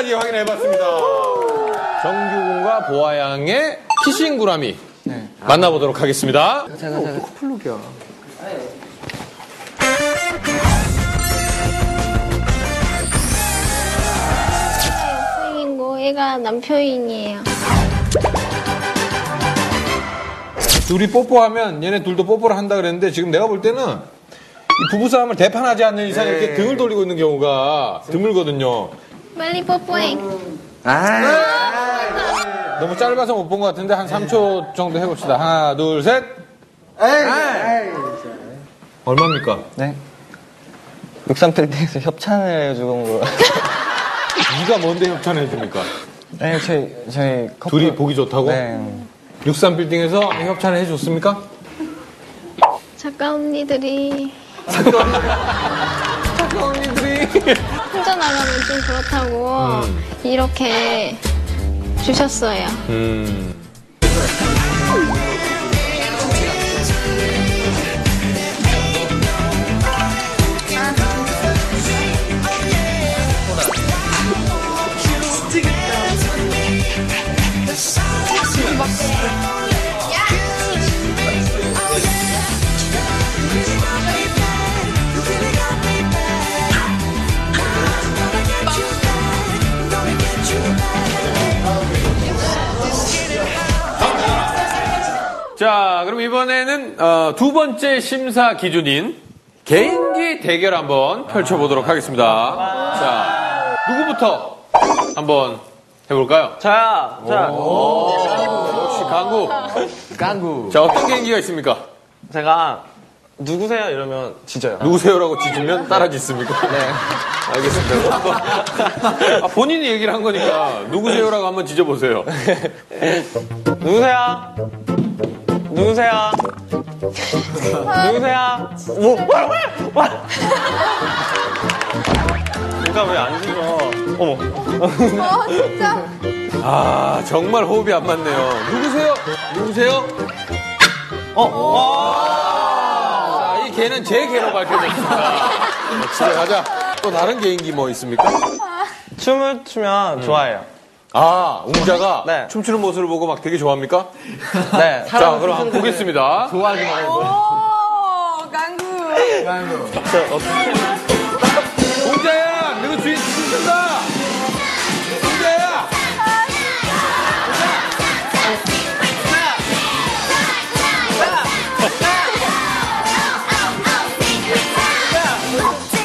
까지 확인해봤습니다. 정규군과 보아양의 키싱구라미 만나보도록 하겠습니다. 제가 커플룩이야. 여포인이고 얘가 남표인이에요. 둘이 뽀뽀하면 얘네 둘도 뽀뽀를 한다 그랬는데 지금 내가 볼 때는 이 부부싸움을 대판하지 않는 이상 이렇게 등을 돌리고 있는 경우가 드물거든요. 빨리 뽀뽀해. 너무 짧아서 못 본 것 같은데 한 3초 정도 해봅시다. 하나, 둘, 셋. 얼마입니까? 네. 63빌딩에서 협찬을 해주고 온 거. 네가 뭔데 협찬해 줍니까? 네, 저희 커플. 둘이 보기 좋다고? 네. 63빌딩에서 협찬을 해줬습니까? 작가 언니들이 혼자 나가면 좀 그렇다고 이렇게 주셨어요. 자, 그럼 이번에는 두 번째 심사 기준인 개인기 대결 한번 펼쳐보도록 하겠습니다. 자, 누구부터 한번 해볼까요? 저요. 역시 강구. 자, 어떤 개인기가 있습니까? 제가 누구세요? 이러면 짖어요. 누구세요라고 짖으면 따라 짖습니까? 네. 알겠습니다. 본인이 얘기를 한 거니까 누구세요라고 한번 짖어보세요. 누구세요? 누구세요? 누구세요? 누가 왜 안 짖어? 어머. 진짜. 아, 정말 호흡이 안 맞네요. 누구세요? 자, 이 개는 제 개로 밝혀졌습니다. 집에 가자. 또 다른 개인기 뭐 있습니까? 춤을 추면 좋아해요. 아, 웅자가 네. 춤추는 모습을 보고 막 되게 좋아합니까? 네. 자, 그럼 한번 보겠습니다. 좋아하지 말고. 강구. 웅자야, 너가 주인 춤춘다. 웅자야.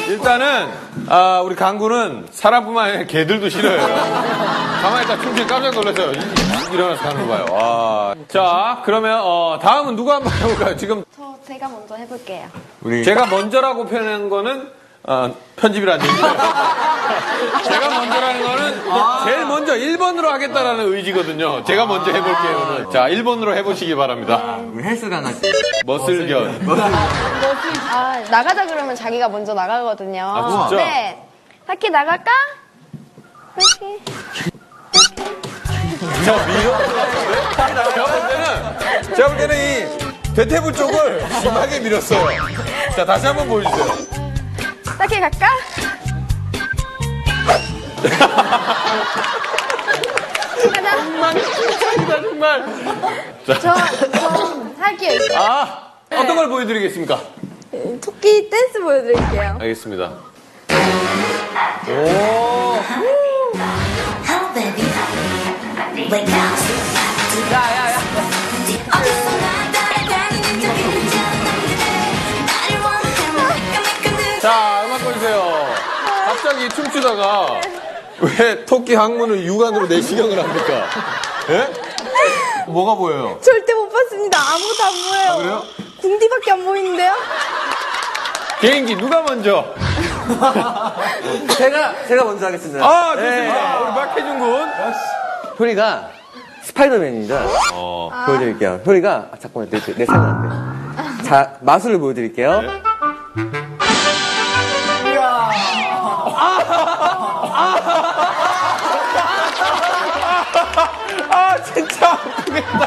일단은 우리 강구는 사람뿐만 아니라 개들도 싫어요. 가만히 있다 춤추니 깜짝 놀라서요. 일어나서 가는 거예요. 와. 자, 그러면 다음은 누가 한번 해볼까요? 지금 제가 먼저 해볼게요. 제가 먼저라고 표현한 거는 편집이라는 얘기예요. 제가 먼저라는 거는 제일 먼저 1번으로 하겠다라는 의지거든요. 제가 먼저 해볼게요. 오늘. 자, 1번으로 해보시기 바랍니다. 헬스가 나. 머슬견. 나가자 그러면 자기가 먼저 나가거든요. 아, 진짜? 네. 학기 나갈까? 학기. 제가 볼 때는 이 대퇴부 쪽을 심하게 밀었어요. 자, 다시 한번 보여주세요. 학기 갈까? 가자. 정말. 저 할게요. 어떤 걸 보여드리겠습니까? 토끼 댄스 보여드릴게요. 알겠습니다. Hello, baby. Wake up. 야야야. 자, 음악 보여주세요. 갑자기 춤추다가 왜 토끼 항문을 육안으로 내시경을 합니까? 예? 뭐가 보여요? 절대 못 봤습니다. 아무것도 안 보여요. 그래요? 궁디밖에 안 보이는데요? 개인기 누가 먼저? 제가 먼저 하겠습니다. 아, 좋습니다. 우리 박혜준 군. 효리가 스파이더맨입니다. 보여드릴게요. 효리가 잠깐만 내 생각 안 돼. 자, 마술을 보여드릴게요. 네. 진짜 아프겠다.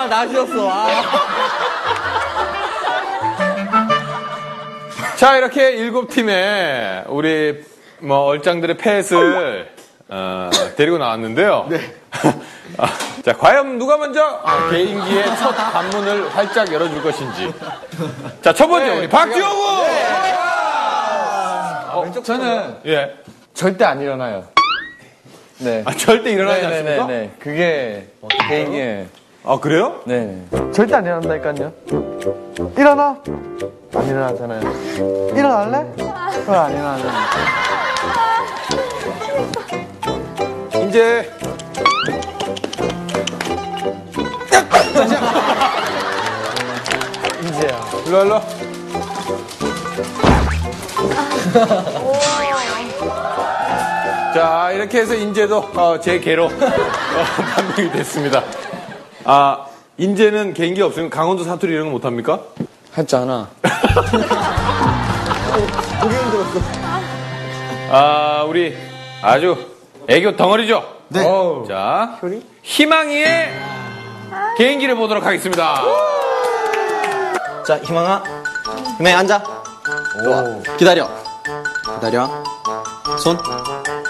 나 쉬었어. 자, 이렇게 7팀의 우리 얼짱들의 펫을 데리고 나왔는데요. 네. 자, 과연 누가 먼저 개인기의 첫 관문을 활짝 열어줄 것인지. 자, 첫 번째 우리 박지호군. 저는 예. 절대 안 일어나요. 네. 절대 일어나지 않습니까? 네. 그게 개인기에. 아, 그래요? 네. 절대 안 일어난다니까요. 일어나? 안 일어나잖아요. 일어날래? 그럼 안 일어나잖아요. 이제 이제야. 일로. 자, 이렇게 해서 인재도 제 개로 판명이 됐습니다. 인재는 개인기 없으면 강원도 사투리 이런 거 못합니까? 할 줄 아나. 우리 아주 애교 덩어리죠? 네. 자, 희망이의 개인기를 보도록 하겠습니다. 자, 희망아. 희망이 앉아. 좋아. 기다려. 손.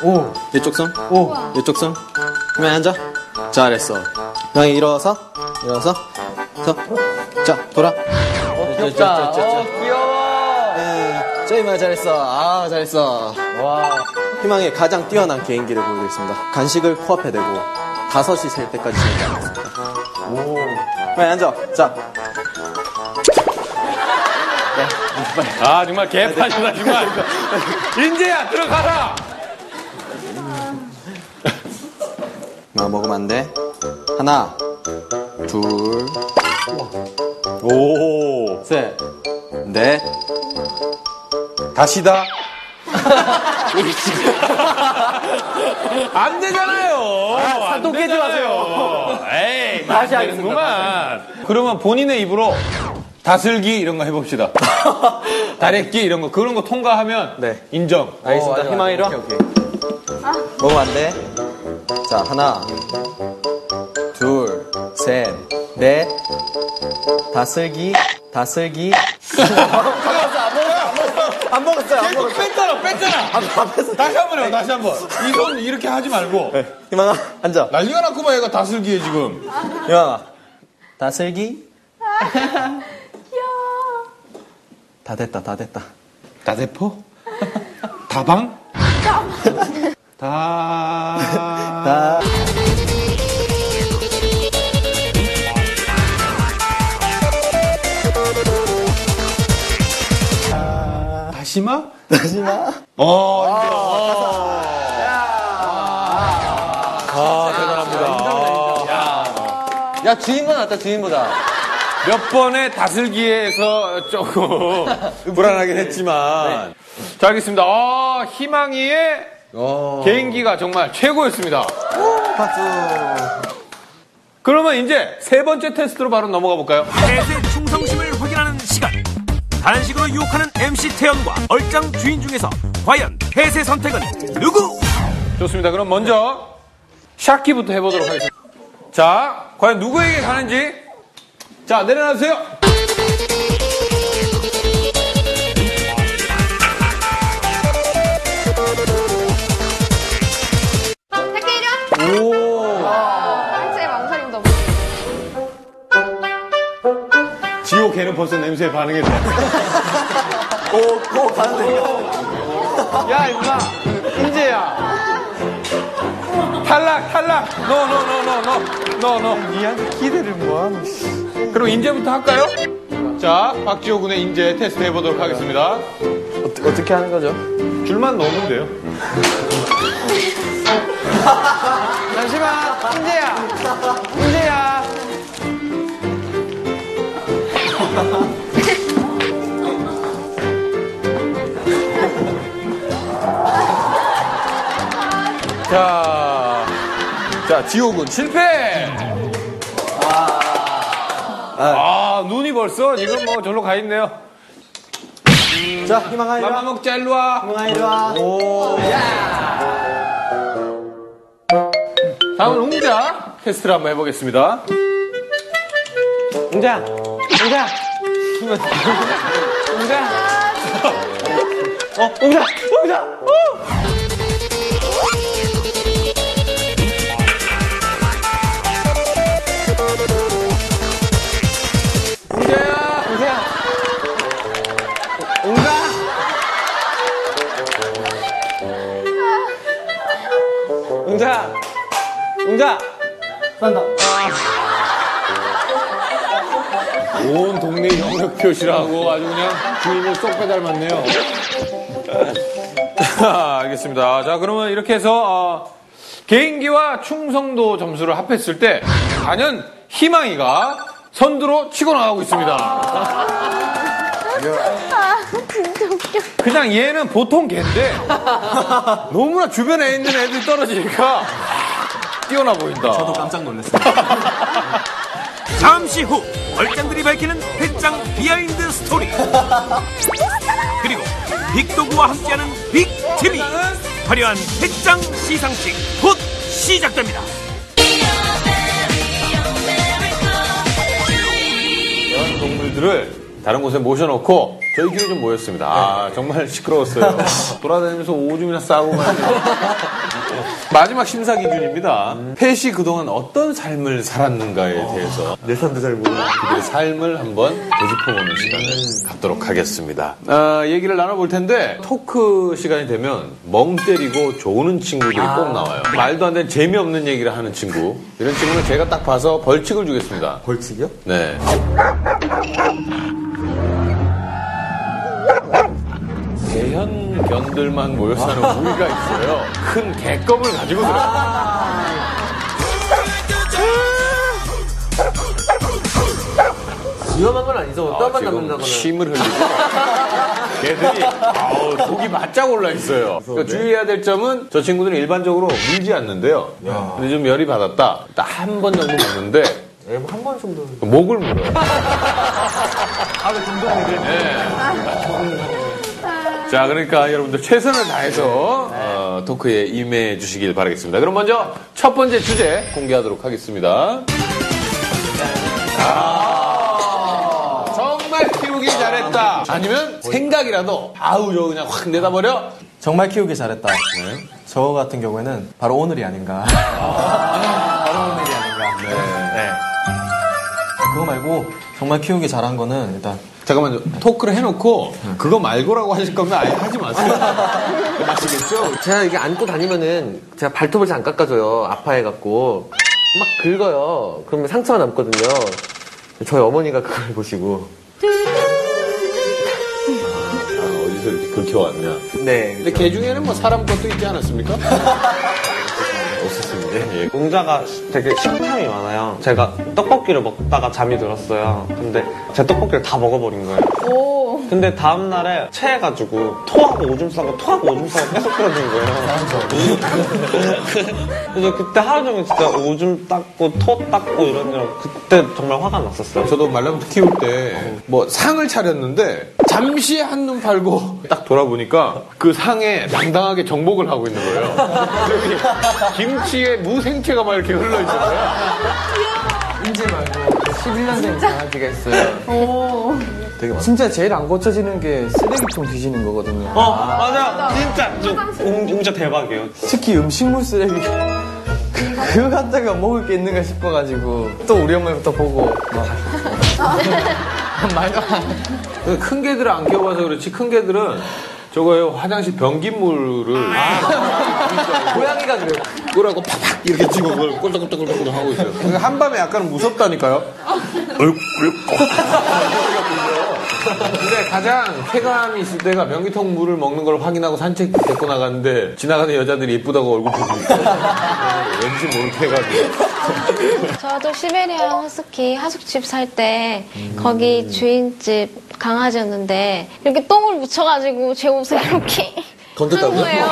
오. 이쪽 손. 오. 이쪽 손. 희망이 앉아. 잘했어. 희망이 일어서. 자, 돌아. 귀엽다. 귀여워. 저희 말 잘했어. 잘했어. 와. 희망의 가장 뛰어난 개인기를 보여드리겠습니다. 간식을 코앞에 대고 5이 셀 때까지 재지 않았습니다. 오. 희망이 앉아. 자. 정말 개판이다, 정말. 인재야, 들어가라! 먹으면 안 돼. 하나, 둘, 오. 셋, 넷. 다시다. 안 되잖아요. 산통 깨지 마세요. 에이, 다시 안 되는구만. 그러면 본인의 입으로 다슬기 이런 거 해봅시다. 다래끼 이런 거, 그런 거 통과하면 네. 인정. 알겠습니다. 희망이로. 오케이. 먹으면 안 돼. 자, 하나, 둘, 셋, 넷. 다슬기. 안 먹었어요. 뺐잖아. 다시 한 번 해요, 다시 한 번. 이 손 이렇게 하지 말고. 네. 희망아, 앉아. 난리가 났구만, 얘가 다슬기에 지금. 희망아, 다슬기. 귀여워. 다 됐다. 다대포? 다방? 다. 다시마? 다시마. 대단합니다. 야, 주인보다 낫다, 주인보다. 몇 번의 다슬기에서 조금 불안하긴 했지만. 자, 알겠습니다. 희망이의 개인기가 정말 최고였습니다. 박수. 그러면 이제 세 번째 테스트로 바로 넘어가 볼까요? 펫의 충성심을 확인하는 시간. 단식으로 유혹하는 MC 태연과 얼짱 주인 중에서 과연 펫의 선택은 누구? 좋습니다. 그럼 먼저 샤키부터 해보도록 하겠습니다. 자, 과연 누구에게 가는지. 자, 내려놔주세요. 샤키 이리 와. 제 망설임도 없어. 지호 걔는 벌써 냄새에 반응했다. 오, 가는데. 야, 임마. 인재야. 탈락. 노. 니한테 기대를 뭐하니? 그럼 인재부터 할까요? 자, 박지호 군의 인재 테스트 해보도록 하겠습니다. 어떻게 하는 거죠? 줄만 넣으면 돼요. 잠시만. 인재야. 자, 지호군 실패! 눈이 벌써 지금 뭐 절로 가 있네요. 자, 희망아, 이리 와. 맘마 먹자, 일로 와. 희망아, 이리 와. 오. 다음은 웅자 테스트를 한번 해보겠습니다. 웅자. 웅자! 웅자! 온 동네 영역 표시라고 아주 그냥 주인을 쏙 빼닮았네요. 알겠습니다. 자, 그러면 이렇게 해서 개인기와 충성도 점수를 합했을 때 단연 희망이가 선두로 치고 나가고 있습니다. 진짜 웃겨. 그냥 얘는 보통 개인데 너무나 주변에 있는 애들이 떨어지니까 뛰어나 보인다. 저도 깜짝 놀랐습니다. 잠시 후 얼짱들이 밝히는 패짱 비하인드 스토리 그리고 빅도그와 함께하는 빅TV 화려한 패짱 시상식 곧 시작됩니다. 이런 동물들을 다른 곳에 모셔놓고 저희끼리 좀 모였습니다. 아, 정말 시끄러웠어요. 돌아다니면서 오줌이나 싸고 마지막 심사 기준입니다. 펫이 그동안 어떤 삶을 살았는가에 대해서 내 삶도 잘 몰라. 그들의 삶을 한번 되짚어보는 시간을 갖도록 하겠습니다. 얘기를 나눠볼 텐데 토크 시간이 되면 멍 때리고 조는 친구들이 꼭 나와요. 말도 안 되는 재미없는 얘기를 하는 친구. 이런 친구는 제가 딱 봐서 벌칙을 주겠습니다. 벌칙이요? 네. 개현견들만 모여 사는 우리가 있어요. 큰 개껌을 가지고 들어요. 위험한 건 아니죠. 뼈만 지금 남는다거나. 침을 흘리고 개들이 독이 바짝 올라 있어요. 그러니까 주의해야 될 점은 저 친구들은 일반적으로 물지 않는데요. 근데 좀 열이 받았다. 딱 한 번 정도 먹는데 한 번 정도. 목을 물어요. 자, 그러니까 여러분들 최선을 다해서 토크에 임해 주시길 바라겠습니다. 그럼 먼저 첫 번째 주제 공개하도록 하겠습니다. 정말 키우기 잘했다. 아니면 생각이라도 아우 저 그냥 확 내다버려. 정말 키우기 잘했다. 저 같은 경우에는 바로 오늘이 아닌가. 바로 오늘이 아닌가. 네. 그거 말고 정말 키우기 잘한 거는 일단 잠깐만요. 토크를 해놓고 그거 말고라고 하실 거면 아예 하지 마세요. 아시겠죠? 제가 이게 안고 다니면은 제가 발톱을 잘 안 깎아줘요. 아파해갖고. 막 긁어요. 그러면 상처가 남거든요. 저희 어머니가 그걸 보시고. 어디서 이렇게 긁혀왔냐. 네. 근데 개 중에는 뭐 사람 것도 있지 않았습니까? 없었습니다. 예. 웅자가 되게 식탐이 많아요. 제가 떡볶이를 먹다가 잠이 들었어요. 근데 제 떡볶이를 다 먹어버린 거예요. 오. 근데 다음날에 체해가지고 토하고 오줌 싸고 토하고 오줌 싸고 계속 그러는 거예요. 그래서 그때 하루 종일 진짜 오줌 닦고 토 닦고 이러느라 그때 정말 화가 났었어요. 저도 말라부터 키울 때 뭐 상을 차렸는데 잠시 한눈 팔고 딱 돌아보니까 그 상에 당당하게 정복을 하고 있는 거예요. 여기 김치에 무생채가 막 이렇게 흘러 있었어요. 인제 말고 11년 된 강아지가 있어요. 오. 진짜 제일 안 고쳐지는 게 쓰레기통 뒤지는 거거든요. 맞아. 진짜 웅자 대박이에요. 특히 음식물 쓰레기. 그거 갖다가 먹을 게 있는가 싶어가지고 또 우리 엄마부터 보고 막 말도 안 돼. 큰 개들을 안 키워봐서 그렇지 큰 개들은 저거요 화장실 변기물을 고양이가 그래요. 그거라고 팍팍 이렇게 치고 그걸 꼴딱꼴딱꼴딱 하고 있어요. 그러니까 한밤에 약간 무섭다니까요. 근데 가장 쾌감이 있을 때가 변기통 물을 먹는 걸 확인하고 산책 데리고 나갔는데 지나가는 여자들이 예쁘다고 얼굴 보고 있어요. 왠지 모르게 해가지고. 저도 시베리안 허스키 하숙집 살 때 거기 주인집 강아지였는데 이렇게 똥을 묻혀가지고 제 옷에 이렇게 한 건졌다고요? 거예요.